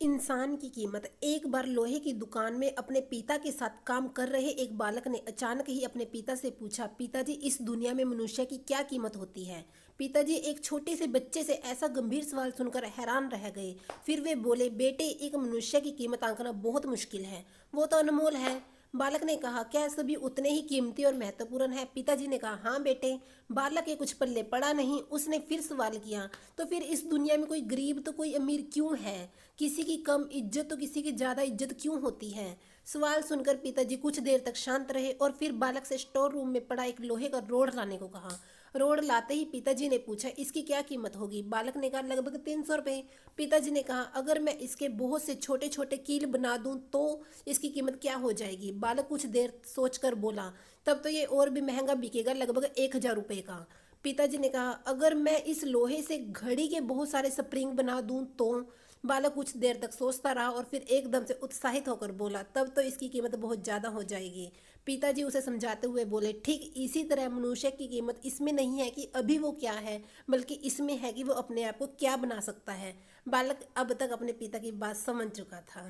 इंसान की कीमत। एक बार लोहे की दुकान में अपने पिता के साथ काम कर रहे एक बालक ने अचानक ही अपने पिता से पूछा, पिताजी इस दुनिया में मनुष्य की क्या कीमत होती है। पिताजी एक छोटे से बच्चे से ऐसा गंभीर सवाल सुनकर हैरान रह गए। फिर वे बोले, बेटे, एक मनुष्य की कीमत आंकना बहुत मुश्किल है, वो तो अनमोल है। बालक ने कहा, क्या सभी उतने ही कीमती और महत्वपूर्ण है। पिताजी ने कहा, हाँ बेटे। बालक के कुछ पल्ले पड़ा नहीं। उसने फिर सवाल किया, तो फिर इस दुनिया में कोई गरीब तो कोई अमीर क्यों है? किसी की कम इज्जत तो किसी की ज्यादा इज्जत क्यों होती है? सवाल सुनकर पिताजी कुछ देर तक शांत रहे और फिर बालक से स्टोर रूम में पड़ा एक लोहे का रोड लाने को कहा। रोड लाते ही पिताजी ने पूछा, इसकी क्या कीमत होगी? बालक ने कहा, लगभग 300 रुपये। पिताजी ने कहा, अगर मैं इसके बहुत से छोटे छोटे कील बना दूं तो इसकी कीमत क्या हो जाएगी? बालक कुछ देर सोचकर बोला, तब तो ये और भी महंगा बिकेगा, लगभग 1000 रुपये का। पिताजी ने कहा, अगर मैं इस लोहे से घड़ी के बहुत सारे स्प्रिंग बना दूं तो? बालक कुछ देर तक सोचता रहा और फिर एकदम से उत्साहित होकर बोला, तब तो इसकी कीमत बहुत ज़्यादा हो जाएगी। पिताजी उसे समझाते हुए बोले, ठीक इसी तरह मनुष्य की कीमत इसमें नहीं है कि अभी वो क्या है, बल्कि इसमें है कि वो अपने आप को क्या बना सकता है। बालक अब तक अपने पिता की बात समझ चुका था।